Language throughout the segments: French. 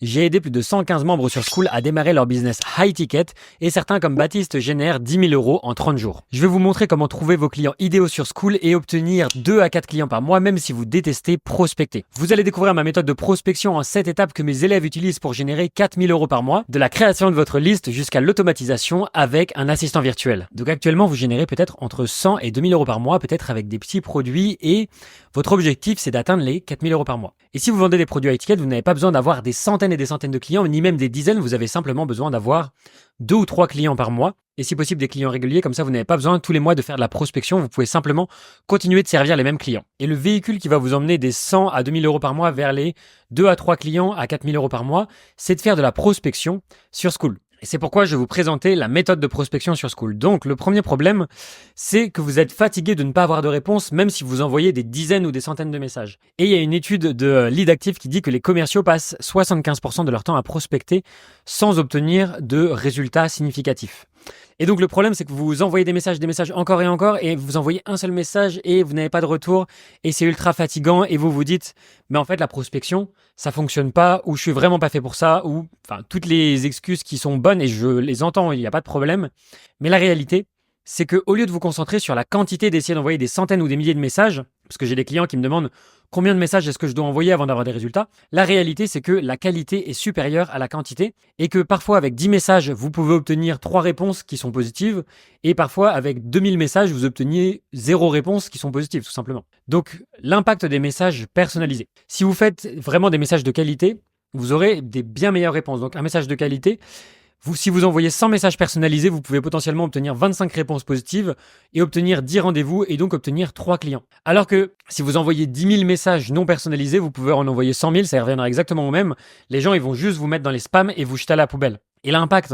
J'ai aidé plus de 115 membres sur Skool à démarrer leur business high ticket et certains comme Baptiste génèrent 10 000 euros en 30 jours. Je vais vous montrer comment trouver vos clients idéaux sur Skool et obtenir 2 à 4 clients par mois même si vous détestez prospecter. Vous allez découvrir ma méthode de prospection en 7 étapes que mes élèves utilisent pour générer 4 000 euros par mois, de la création de votre liste jusqu'à l'automatisation avec un assistant virtuel. Donc actuellement vous générez peut-être entre 100 et 2 000 euros par mois, peut-être avec des petits produits et votre objectif c'est d'atteindre les 4 000 euros par mois. Et si vous vendez des produits high ticket, vous n'avez pas besoin d'avoir des centaines et des centaines de clients, ni même des dizaines, vous avez simplement besoin d'avoir 2 ou 3 clients par mois, et si possible des clients réguliers, comme ça vous n'avez pas besoin tous les mois de faire de la prospection, vous pouvez simplement continuer de servir les mêmes clients. Et le véhicule qui va vous emmener des 100 à 2 000 euros par mois vers les 2 à 3 clients à 4 000 euros par mois, c'est de faire de la prospection sur Skool. Et c'est pourquoi je vais vous présenter la méthode de prospection sur Skool. Donc, le premier problème, c'est que vous êtes fatigué de ne pas avoir de réponse, même si vous envoyez des dizaines ou des centaines de messages. Et il y a une étude de Lead Active qui dit que les commerciaux passent 75% de leur temps à prospecter sans obtenir de résultats significatifs. Et donc, le problème, c'est que vous envoyez des messages encore et vous envoyez un seul message et vous n'avez pas de retour et c'est ultra fatigant et vous vous dites, mais en fait, la prospection, ça fonctionne pas ou je suis vraiment pas fait pour ça ou, enfin, toutes les excuses qui sont bonnes et je les entends, il n'y a pas de problème. Mais la réalité, c'est que au lieu de vous concentrer sur la quantité d'essayer d'envoyer des centaines ou des milliers de messages, parce que j'ai des clients qui me demandent combien de messages est-ce que je dois envoyer avant d'avoir des résultats, la réalité c'est que la qualité est supérieure à la quantité et que parfois avec 10 messages, vous pouvez obtenir 3 réponses qui sont positives et parfois avec 2000 messages, vous obteniez 0 réponses qui sont positives tout simplement. Donc l'impact des messages personnalisés. Si vous faites vraiment des messages de qualité, vous aurez des bien meilleures réponses. Donc un message de qualité, si vous envoyez 100 messages personnalisés, vous pouvez potentiellement obtenir 25 réponses positives et obtenir 10 rendez-vous et donc obtenir 3 clients. Alors que si vous envoyez 10 000 messages non personnalisés, vous pouvez en envoyer 100 000, ça reviendra exactement au même. Les gens, ils vont juste vous mettre dans les spams et vous jeter à la poubelle. Et l'impact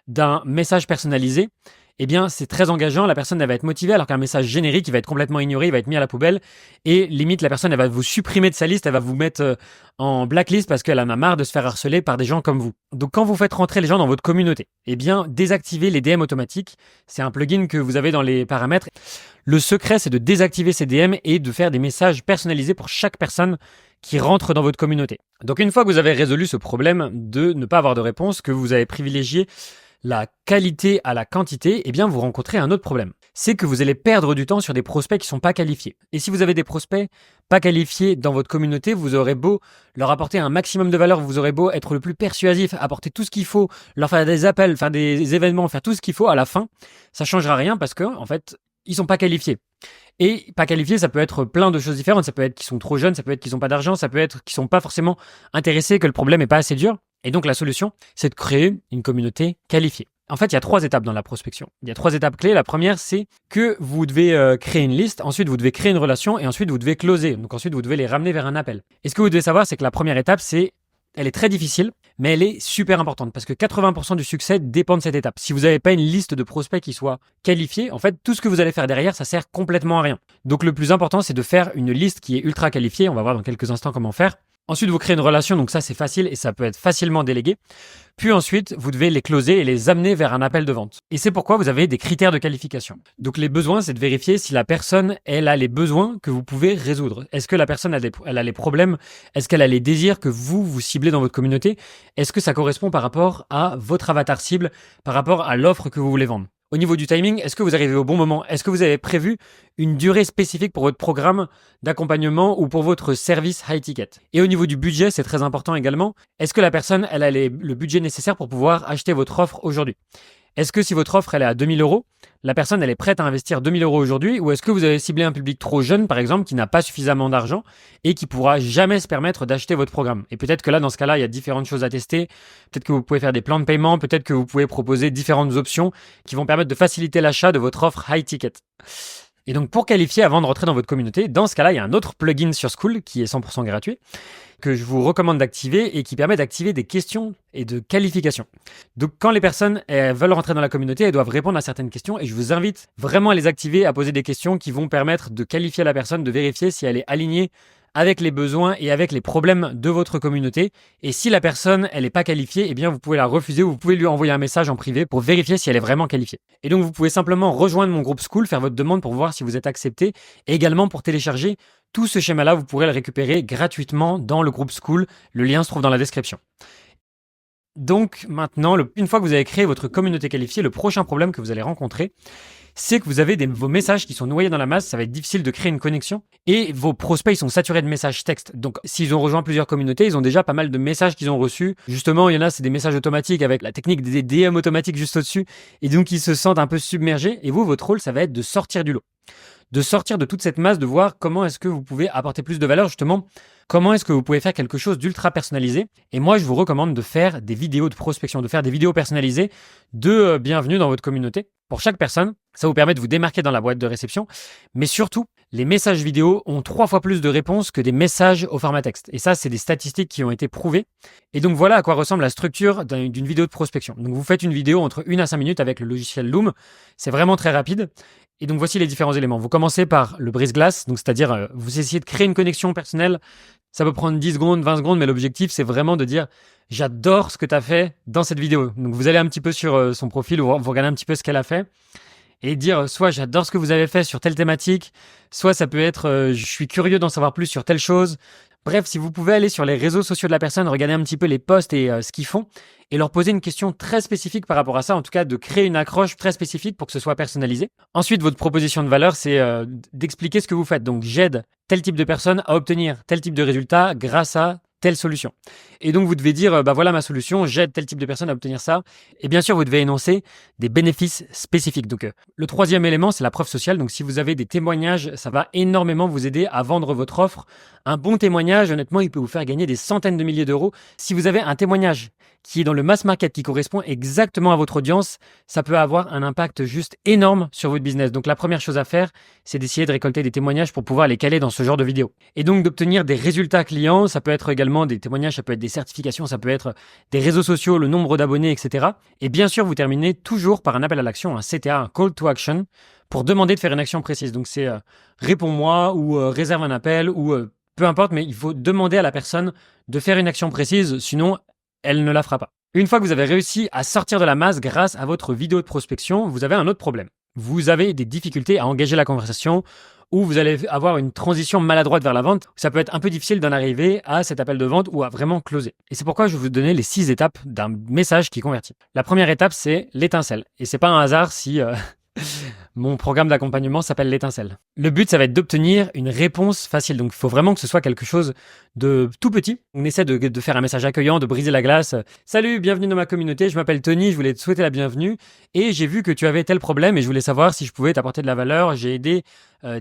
d'un message personnalisé, eh bien, c'est très engageant. La personne, elle va être motivée, alors qu'un message générique, il va être complètement ignoré, il va être mis à la poubelle. Et limite, la personne, elle va vous supprimer de sa liste, elle va vous mettre en blacklist parce qu'elle en a marre de se faire harceler par des gens comme vous. Donc, quand vous faites rentrer les gens dans votre communauté, eh bien, désactivez les DM automatiques. C'est un plugin que vous avez dans les paramètres. Le secret, c'est de désactiver ces DM et de faire des messages personnalisés pour chaque personne qui rentre dans votre communauté. Donc, une fois que vous avez résolu ce problème de ne pas avoir de réponse, que vous avez privilégié la qualité à la quantité, eh bien vous rencontrez un autre problème. C'est que vous allez perdre du temps sur des prospects qui ne sont pas qualifiés. Et si vous avez des prospects pas qualifiés dans votre communauté, vous aurez beau leur apporter un maximum de valeur, vous aurez beau être le plus persuasif, apporter tout ce qu'il faut, leur faire des appels, faire des événements, faire tout ce qu'il faut, à la fin, ça changera rien parce que, en fait, ils sont pas qualifiés. Et pas qualifiés, ça peut être plein de choses différentes. Ça peut être qu'ils sont trop jeunes, ça peut être qu'ils n'ont pas d'argent, ça peut être qu'ils sont pas forcément intéressés, que le problème est pas assez dur. Et donc, la solution, c'est de créer une communauté qualifiée. En fait, il y a 3 étapes dans la prospection. Il y a 3 étapes clés. La première, c'est que vous devez créer une liste. Ensuite, vous devez créer une relation. Et ensuite, vous devez closer. Donc ensuite, vous devez les ramener vers un appel. Et ce que vous devez savoir, c'est que la première étape, elle est très difficile, mais elle est super importante parce que 80% du succès dépend de cette étape. Si vous n'avez pas une liste de prospects qui soit qualifiée, en fait, tout ce que vous allez faire derrière, ça sert complètement à rien. Donc, le plus important, c'est de faire une liste qui est ultra qualifiée. On va voir dans quelques instants comment faire. Ensuite, vous créez une relation, donc ça c'est facile et ça peut être facilement délégué. Puis ensuite, vous devez les closer et les amener vers un appel de vente. Et c'est pourquoi vous avez des critères de qualification. Donc les besoins, c'est de vérifier si la personne, elle a les besoins que vous pouvez résoudre. Est-ce que la personne elle a les problèmes? Est-ce qu'elle a les désirs que vous ciblez dans votre communauté? Est-ce que ça correspond par rapport à votre avatar cible, par rapport à l'offre que vous voulez vendre? Au niveau du timing, est-ce que vous arrivez au bon moment? Est-ce que vous avez prévu une durée spécifique pour votre programme d'accompagnement ou pour votre service high ticket? Et au niveau du budget, c'est très important également. Est-ce que la personne, elle a le budget nécessaire pour pouvoir acheter votre offre aujourd'hui? Est-ce que si votre offre elle est à 2 000 euros, la personne elle est prête à investir 2 000 euros aujourd'hui, ou est-ce que vous avez ciblé un public trop jeune par exemple qui n'a pas suffisamment d'argent et qui pourra jamais se permettre d'acheter votre programme? Et peut-être que là dans ce cas-là il y a différentes choses à tester. Peut-être que vous pouvez faire des plans de paiement, peut-être que vous pouvez proposer différentes options qui vont permettre de faciliter l'achat de votre offre high ticket. Et donc pour qualifier avant de rentrer dans votre communauté, dans ce cas-là il y a un autre plugin sur Skool qui est 100% gratuit, que je vous recommande d'activer et qui permet d'activer des questions et de qualification. Donc quand les personnes veulent rentrer dans la communauté, elles doivent répondre à certaines questions et je vous invite vraiment à les activer, à poser des questions qui vont permettre de qualifier la personne, de vérifier si elle est alignée avec les besoins et avec les problèmes de votre communauté. Et si la personne, elle n'est pas qualifiée, eh bien, vous pouvez la refuser ou vous pouvez lui envoyer un message en privé pour vérifier si elle est vraiment qualifiée. Et donc, vous pouvez simplement rejoindre mon groupe Skool, faire votre demande pour voir si vous êtes accepté et également pour télécharger tout ce schéma-là, vous pourrez le récupérer gratuitement dans le groupe Skool. Le lien se trouve dans la description. Donc maintenant, une fois que vous avez créé votre communauté qualifiée, le prochain problème que vous allez rencontrer, c'est que vous avez vos messages qui sont noyés dans la masse, ça va être difficile de créer une connexion et vos prospects ils sont saturés de messages textes. Donc s'ils ont rejoint plusieurs communautés, ils ont déjà pas mal de messages qu'ils ont reçus. Justement, il y en a, c'est des messages automatiques avec la technique des DM automatiques juste au-dessus et donc ils se sentent un peu submergés et vous, votre rôle, ça va être de sortir du lot. De sortir de toute cette masse, de voir comment est-ce que vous pouvez apporter plus de valeur, justement, comment est-ce que vous pouvez faire quelque chose d'ultra personnalisé. Et moi, je vous recommande de faire des vidéos de prospection, de faire des vidéos personnalisées de bienvenue dans votre communauté. Pour chaque personne, ça vous permet de vous démarquer dans la boîte de réception. Mais surtout, les messages vidéo ont 3 fois plus de réponses que des messages au format texte. Et ça, c'est des statistiques qui ont été prouvées. Et donc, voilà à quoi ressemble la structure d'une vidéo de prospection. Donc, vous faites une vidéo entre 1 à 5 minutes avec le logiciel Loom. C'est vraiment très rapide. Et donc, voici les différents éléments. Vous commencez par le brise-glace, donc c'est-à-dire vous essayez de créer une connexion personnelle. Ça peut prendre 10 secondes, 20 secondes, mais l'objectif, c'est vraiment de dire « J'adore ce que tu as fait dans cette vidéo ». Donc, vous allez un petit peu sur son profil ou vous regardez un petit peu ce qu'elle a fait et dire soit « J'adore ce que vous avez fait sur telle thématique », soit ça peut être « Je suis curieux d'en savoir plus sur telle chose ». Bref, si vous pouvez aller sur les réseaux sociaux de la personne, regarder un petit peu les posts et ce qu'ils font et leur poser une question très spécifique par rapport à ça, en tout cas de créer une accroche très spécifique pour que ce soit personnalisé. Ensuite, votre proposition de valeur, c'est d'expliquer ce que vous faites. Donc, j'aide tel type de personne à obtenir tel type de résultat grâce à telle solution. Et donc, vous devez dire, voilà ma solution, j'aide tel type de personne à obtenir ça. Et bien sûr, vous devez énoncer des bénéfices spécifiques. Donc, le troisième élément, c'est la preuve sociale. Donc, si vous avez des témoignages, ça va énormément vous aider à vendre votre offre. Un bon témoignage, honnêtement, il peut vous faire gagner des centaines de milliers d'euros. Si vous avez un témoignage qui est dans le mass market, qui correspond exactement à votre audience, ça peut avoir un impact juste énorme sur votre business. Donc la première chose à faire, c'est d'essayer de récolter des témoignages pour pouvoir les caler dans ce genre de vidéo. Et donc d'obtenir des résultats clients, ça peut être également des témoignages, ça peut être des certifications, ça peut être des réseaux sociaux, le nombre d'abonnés, etc. Et bien sûr, vous terminez toujours par un appel à l'action, un CTA, un call to action, pour demander de faire une action précise. Donc c'est réponds-moi ou réserve un appel ou peu importe, mais il faut demander à la personne de faire une action précise, sinon elle ne la fera pas. Une fois que vous avez réussi à sortir de la masse grâce à votre vidéo de prospection, vous avez un autre problème. Vous avez des difficultés à engager la conversation ou vous allez avoir une transition maladroite vers la vente. Ça peut être un peu difficile d'en arriver à cet appel de vente ou à vraiment closer. Et c'est pourquoi je vais vous donner les 6 étapes d'un message qui convertit. La première étape, c'est l'étincelle. Et c'est pas un hasard si mon programme d'accompagnement s'appelle l'étincelle. Le but, ça va être d'obtenir une réponse facile. Donc, il faut vraiment que ce soit quelque chose de tout petit. On essaie de faire un message accueillant, de briser la glace. Salut, bienvenue dans ma communauté. Je m'appelle Tony. Je voulais te souhaiter la bienvenue. Et j'ai vu que tu avais tel problème et je voulais savoir si je pouvais t'apporter de la valeur. J'ai aidé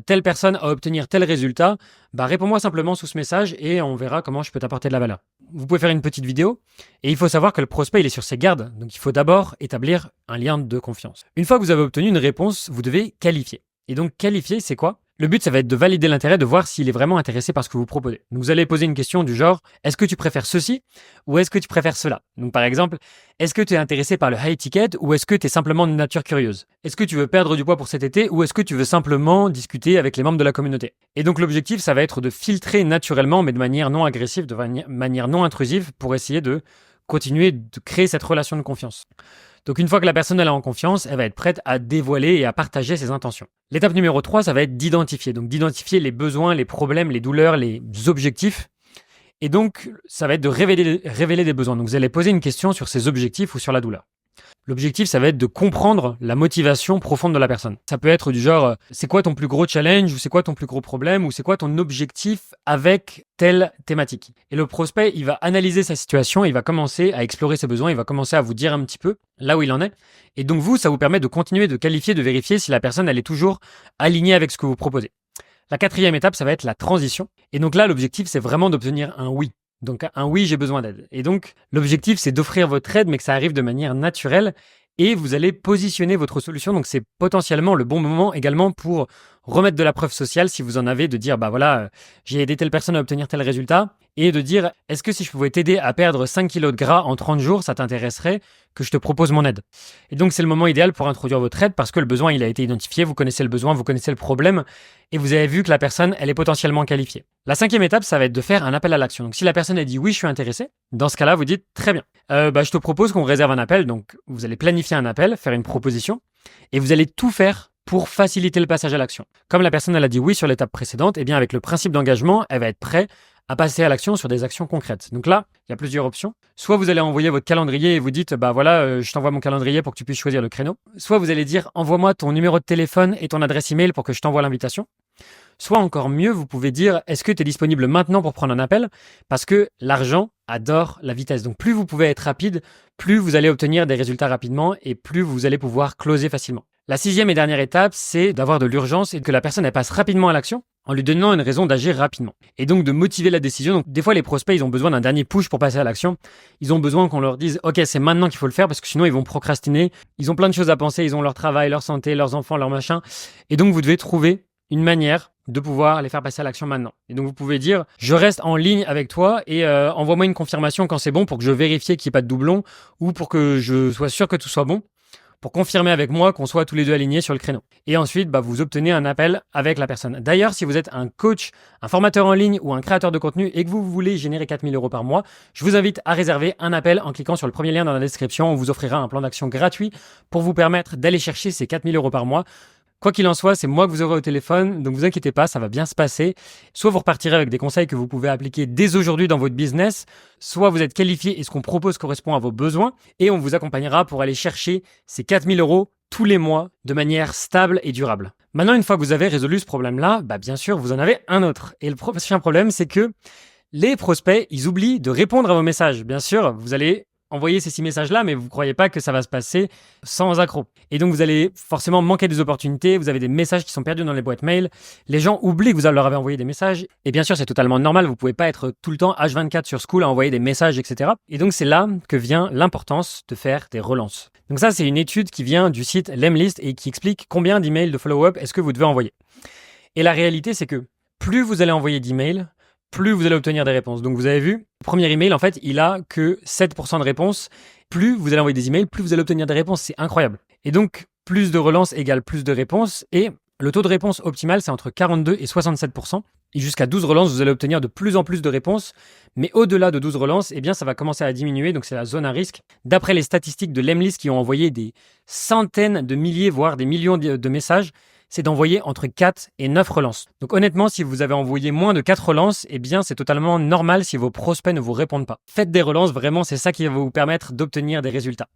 telle personne à obtenir tel résultat. Réponds-moi simplement sous ce message et on verra comment je peux t'apporter de la valeur. Vous pouvez faire une petite vidéo et il faut savoir que le prospect, il est sur ses gardes. Donc, il faut d'abord établir un lien de confiance. Une fois que vous avez obtenu une réponse, vous devez qualifier. Et donc, qualifier, c'est quoi? Le but, ça va être de valider l'intérêt, de voir s'il est vraiment intéressé par ce que vous proposez. Donc, vous allez poser une question du genre, est-ce que tu préfères ceci ou est-ce que tu préfères cela? Donc, par exemple, est-ce que tu es intéressé par le high ticket ou est-ce que tu es simplement de nature curieuse? Est-ce que tu veux perdre du poids pour cet été ou est-ce que tu veux simplement discuter avec les membres de la communauté? Et donc, l'objectif, ça va être de filtrer naturellement, mais de manière non agressive, de manière non intrusive pour essayer de continuer de créer cette relation de confiance. Donc une fois que la personne elle est en confiance, elle va être prête à dévoiler et à partager ses intentions. L'étape numéro 3, ça va être d'identifier. Donc d'identifier les besoins, les problèmes, les douleurs, les objectifs. Et donc ça va être de révéler des besoins. Donc vous allez poser une question sur ces objectifs ou sur la douleur. L'objectif, ça va être de comprendre la motivation profonde de la personne. Ça peut être du genre, c'est quoi ton plus gros challenge ou c'est quoi ton plus gros problème ou c'est quoi ton objectif avec telle thématique. Et le prospect, il va analyser sa situation, il va commencer à explorer ses besoins, il va commencer à vous dire un petit peu là où il en est. Et donc vous, ça vous permet de continuer de qualifier, de vérifier si la personne, elle est toujours alignée avec ce que vous proposez. La 4e étape, ça va être la transition. Et donc là, l'objectif, c'est vraiment d'obtenir un oui. Donc un oui, j'ai besoin d'aide. Et donc l'objectif, c'est d'offrir votre aide, mais que ça arrive de manière naturelle. Et vous allez positionner votre solution. Donc c'est potentiellement le bon moment également pour remettre de la preuve sociale si vous en avez, de dire, voilà, j'ai aidé telle personne à obtenir tel résultat. et de dire est-ce que si je pouvais t'aider à perdre 5 kilos de gras en 30 jours, ça t'intéresserait que je te propose mon aide. Et donc c'est le moment idéal pour introduire votre aide parce que le besoin il a été identifié, vous connaissez le besoin, vous connaissez le problème et vous avez vu que la personne elle est potentiellement qualifiée. La 5e étape, ça va être de faire un appel à l'action. Donc si la personne a dit oui, je suis intéressé, dans ce cas-là, vous dites très bien. Je te propose qu'on réserve un appel. Donc vous allez planifier un appel, faire une proposition et vous allez tout faire pour faciliter le passage à l'action. Comme la personne elle a dit oui sur l'étape précédente, et bien avec le principe d'engagement, elle va être prête à passer à l'action sur des actions concrètes. Donc là, il y a plusieurs options. Soit vous allez envoyer votre calendrier et vous dites je t'envoie mon calendrier pour que tu puisses choisir le créneau. Soit vous allez dire envoie-moi ton numéro de téléphone et ton adresse email pour que je t'envoie l'invitation. Soit encore mieux, vous pouvez dire est-ce que tu es disponible maintenant pour prendre un appel? Parce que l'argent adore la vitesse. Donc plus vous pouvez être rapide, plus vous allez obtenir des résultats rapidement et plus vous allez pouvoir closer facilement. La 6e et dernière étape, c'est d'avoir de l'urgence et que la personne elle passe rapidement à l'action en lui donnant une raison d'agir rapidement. Et donc de motiver la décision. Donc des fois les prospects, ils ont besoin d'un dernier push pour passer à l'action. Ils ont besoin qu'on leur dise OK, c'est maintenant qu'il faut le faire parce que sinon ils vont procrastiner. Ils ont plein de choses à penser, ils ont leur travail, leur santé, leurs enfants, leur machin. Et donc vous devez trouver une manière de pouvoir les faire passer à l'action maintenant. Et donc vous pouvez dire je reste en ligne avec toi et envoie-moi une confirmation quand c'est bon pour que je vérifie qu'il n'y ait pas de doublon ou pour que je sois sûr que tout soit bon, pour confirmer avec moi qu'on soit tous les deux alignés sur le créneau. Et ensuite, vous obtenez un appel avec la personne. D'ailleurs, si vous êtes un coach, un formateur en ligne ou un créateur de contenu et que vous voulez générer 4 000 € par mois, je vous invite à réserver un appel en cliquant sur le premier lien dans la description. On vous offrira un plan d'action gratuit pour vous permettre d'aller chercher ces 4 000 € par mois. Quoi qu'il en soit, c'est moi que vous aurez au téléphone, donc vous inquiétez pas, ça va bien se passer. Soit vous repartirez avec des conseils que vous pouvez appliquer dès aujourd'hui dans votre business, soit vous êtes qualifié et ce qu'on propose correspond à vos besoins et on vous accompagnera pour aller chercher ces 4 000 € tous les mois de manière stable et durable. Maintenant, une fois que vous avez résolu ce problème-là, bien sûr, vous en avez un autre. Et le prochain problème, c'est que les prospects, ils oublient de répondre à vos messages. Bien sûr, vous allez envoyer ces 6 messages-là, mais vous ne croyez pas que ça va se passer sans accroc. Et donc, vous allez forcément manquer des opportunités. Vous avez des messages qui sont perdus dans les boîtes mail. Les gens oublient que vous leur avez envoyé des messages. Et bien sûr, c'est totalement normal. Vous ne pouvez pas être tout le temps H24 sur Skool à envoyer des messages, etc. Et donc, c'est là que vient l'importance de faire des relances. Donc ça, c'est une étude qui vient du site Lemlist et qui explique combien d'emails de follow-up est-ce que vous devez envoyer. Et la réalité, c'est que plus vous allez envoyer d'emails, plus vous allez obtenir des réponses. Donc vous avez vu, le premier email, en fait, il a que 7% de réponses. Plus vous allez envoyer des emails, plus vous allez obtenir des réponses. C'est incroyable. Et donc, plus de relances égale plus de réponses. Et le taux de réponse optimal, c'est entre 42 et 67%. Et jusqu'à 12 relances, vous allez obtenir de plus en plus de réponses. Mais au-delà de 12 relances, ça va commencer à diminuer. Donc c'est la zone à risque. D'après les statistiques de Lemlist qui ont envoyé des centaines de milliers, voire des millions de messages, c'est d'envoyer entre 4 et 9 relances. Donc honnêtement, si vous avez envoyé moins de 4 relances, c'est totalement normal si vos prospects ne vous répondent pas. Faites des relances, vraiment, c'est ça qui va vous permettre d'obtenir des résultats.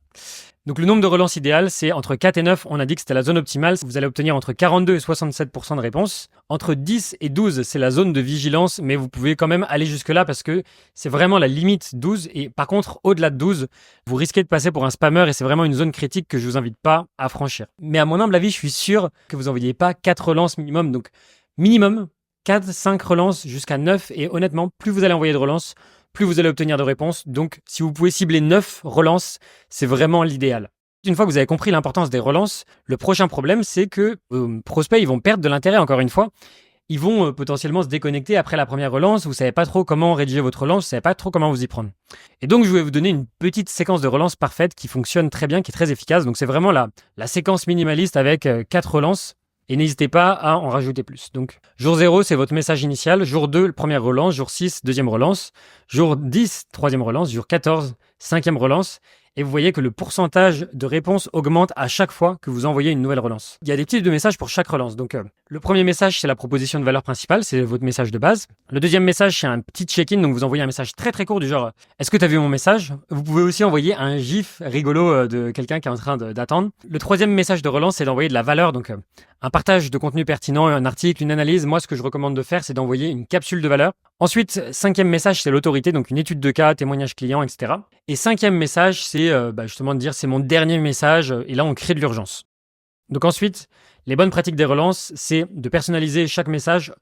Donc le nombre de relances idéal, c'est entre 4 et 9, on a dit que c'était la zone optimale. Vous allez obtenir entre 42 et 67% de réponses. Entre 10 et 12, c'est la zone de vigilance, mais vous pouvez quand même aller jusque-là parce que c'est vraiment la limite 12. Et par contre, au-delà de 12, vous risquez de passer pour un spammer et c'est vraiment une zone critique que je vous invite pas à franchir. Mais à mon humble avis, je suis sûr que vous n'envoyez pas 4 relances minimum. Donc minimum 4, 5 relances jusqu'à 9. Et honnêtement, plus vous allez envoyer de relances, plus vous allez obtenir de réponses. Donc, si vous pouvez cibler 9 relances, c'est vraiment l'idéal. Une fois que vous avez compris l'importance des relances, le prochain problème, c'est que prospects, ils vont perdre de l'intérêt encore une fois. Ils vont potentiellement se déconnecter après la première relance. Vous ne savez pas trop comment rédiger votre relance, vous ne savez pas trop comment vous y prendre. Et donc, je vais vous donner une petite séquence de relance parfaite qui fonctionne très bien, qui est très efficace. Donc, c'est vraiment la séquence minimaliste avec 4 relances. Et n'hésitez pas à en rajouter plus. Donc, jour 0, c'est votre message initial. Jour 2, première relance. Jour 6, deuxième relance. Jour 10, troisième relance. Jour 14, cinquième relance. Et vous voyez que le pourcentage de réponses augmente à chaque fois que vous envoyez une nouvelle relance. Il y a des types de messages pour chaque relance. Donc, le premier message, c'est la proposition de valeur principale. C'est votre message de base. Le deuxième message, c'est un petit check-in. Donc, vous envoyez un message très très court du genre « Est-ce que tu as vu mon message ?» Vous pouvez aussi envoyer un gif rigolo de quelqu'un qui est en train d'attendre. Le troisième message de relance, c'est d'envoyer de la valeur. Donc, un partage de contenu pertinent, un article, une analyse. Moi, ce que je recommande de faire, c'est d'envoyer une capsule de valeur. Ensuite, cinquième message, c'est l'autorité, donc une étude de cas, témoignage client, etc. Et cinquième message, c'est justement de dire c'est mon dernier message, et là on crée de l'urgence. Donc ensuite, les bonnes pratiques des relances, c'est de personnaliser chaque message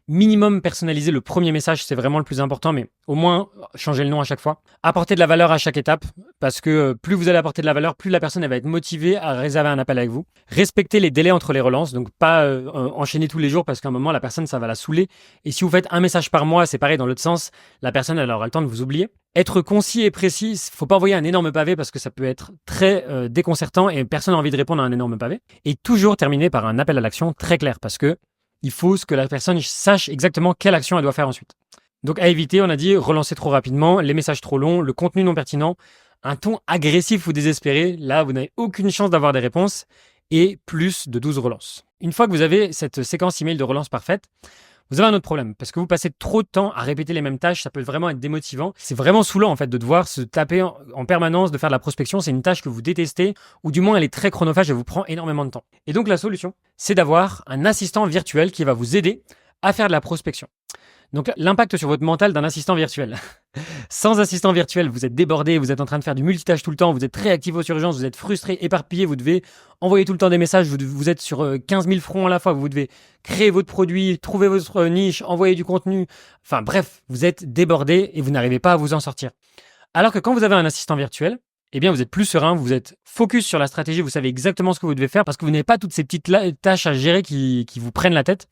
Minimum personnaliser le premier message, c'est vraiment le plus important, mais au moins changer le nom à chaque fois. Apporter de la valeur à chaque étape, parce que plus vous allez apporter de la valeur, plus la personne elle va être motivée à réserver un appel avec vous. Respecter les délais entre les relances, donc pas enchaîner tous les jours, parce qu'à un moment, la personne, ça va la saouler. Et si vous faites un message par mois, c'est pareil dans l'autre sens, la personne, elle aura le temps de vous oublier. Être concis et précis, faut pas envoyer un énorme pavé parce que ça peut être très déconcertant et personne n'a envie de répondre à un énorme pavé. Et toujours terminer par un appel à l'action très clair, parce que il faut que la personne sache exactement quelle action elle doit faire ensuite. Donc à éviter, on a dit relancer trop rapidement, les messages trop longs, le contenu non pertinent, un ton agressif ou désespéré, là vous n'avez aucune chance d'avoir des réponses, et plus de 12 relances. Une fois que vous avez cette séquence email de relance parfaite, vous avez un autre problème, parce que vous passez trop de temps à répéter les mêmes tâches, ça peut vraiment être démotivant. C'est vraiment saoulant en fait de devoir se taper en permanence, de faire de la prospection, c'est une tâche que vous détestez, ou du moins elle est très chronophage et vous prend énormément de temps. Et donc la solution, c'est d'avoir un assistant virtuel qui va vous aider à faire de la prospection. Donc l'impact sur votre mental d'un assistant virtuel. Sans assistant virtuel, vous êtes débordé, vous êtes en train de faire du multitâche tout le temps, vous êtes réactif aux urgences, vous êtes frustré, éparpillé, vous devez envoyer tout le temps des messages, vous êtes sur 15 000 fronts à la fois, vous devez créer votre produit, trouver votre niche, envoyer du contenu. Enfin bref, vous êtes débordé et vous n'arrivez pas à vous en sortir. Alors que quand vous avez un assistant virtuel, eh bien vous êtes plus serein, vous êtes focus sur la stratégie, vous savez exactement ce que vous devez faire parce que vous n'avez pas toutes ces petites tâches à gérer qui vous prennent la tête.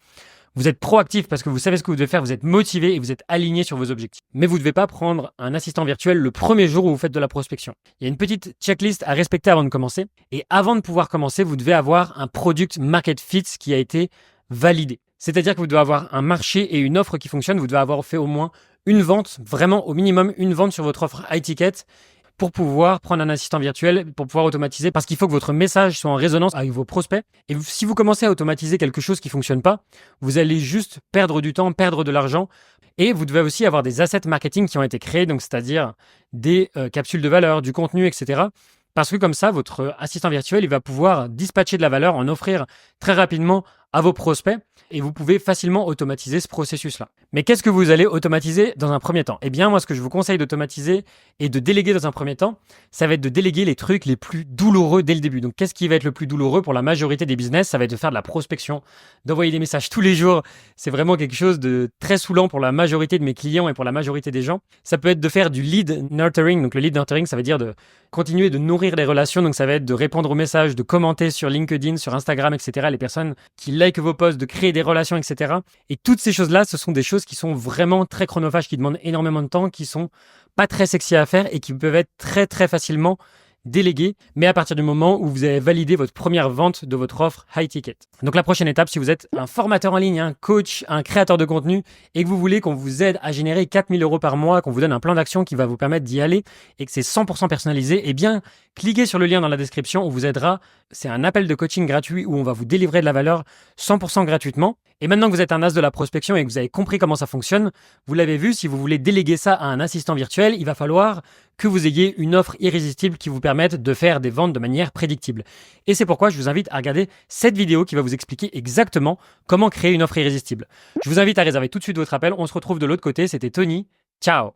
Vous êtes proactif parce que vous savez ce que vous devez faire, vous êtes motivé et vous êtes aligné sur vos objectifs. Mais vous ne devez pas prendre un assistant virtuel le premier jour où vous faites de la prospection. Il y a une petite checklist à respecter avant de commencer. Et avant de pouvoir commencer, vous devez avoir un product market fit qui a été validé. C'est-à-dire que vous devez avoir un marché et une offre qui fonctionnent. Vous devez avoir fait au moins une vente, vraiment au minimum une vente sur votre offre high ticket pour pouvoir prendre un assistant virtuel, pour pouvoir automatiser, parce qu'il faut que votre message soit en résonance avec vos prospects. Et si vous commencez à automatiser quelque chose qui ne fonctionne pas, vous allez juste perdre du temps, perdre de l'argent. Et vous devez aussi avoir des assets marketing qui ont été créés, donc c'est-à-dire des capsules de valeur, du contenu, etc. Parce que comme ça, votre assistant virtuel, il va pouvoir dispatcher de la valeur, en offrir très rapidement à vos prospects et vous pouvez facilement automatiser ce processus-là. Mais qu'est-ce que vous allez automatiser dans un premier temps? Eh bien, moi, ce que je vous conseille d'automatiser et de déléguer dans un premier temps, ça va être de déléguer les trucs les plus douloureux dès le début. Donc, qu'est-ce qui va être le plus douloureux pour la majorité des business? Ça va être de faire de la prospection, d'envoyer des messages tous les jours. C'est vraiment quelque chose de très saoulant pour la majorité de mes clients et pour la majorité des gens. Ça peut être de faire du lead nurturing. Donc, le lead nurturing, ça veut dire de continuer de nourrir les relations. Donc, ça va être de répondre aux messages, de commenter sur LinkedIn, sur Instagram, etc. Les personnes qui likent vos posts, de créer des relations, etc. Et toutes ces choses-là, ce sont des choses qui sont vraiment très chronophages, qui demandent énormément de temps, qui sont pas très sexy à faire et qui peuvent être très très facilement déléguées, mais à partir du moment où vous avez validé votre première vente de votre offre high ticket. Donc la prochaine étape, si vous êtes un formateur en ligne, un coach, un créateur de contenu et que vous voulez qu'on vous aide à générer 4 000 € par mois, qu'on vous donne un plan d'action qui va vous permettre d'y aller et que c'est 100% personnalisé, eh bien, cliquez sur le lien dans la description, on vous aidera. C'est un appel de coaching gratuit où on va vous délivrer de la valeur 100% gratuitement. Et maintenant que vous êtes un as de la prospection et que vous avez compris comment ça fonctionne, vous l'avez vu, si vous voulez déléguer ça à un assistant virtuel, il va falloir que vous ayez une offre irrésistible qui vous permette de faire des ventes de manière prédictible. Et c'est pourquoi je vous invite à regarder cette vidéo qui va vous expliquer exactement comment créer une offre irrésistible. Je vous invite à réserver tout de suite votre appel. On se retrouve de l'autre côté. C'était Tony. Ciao!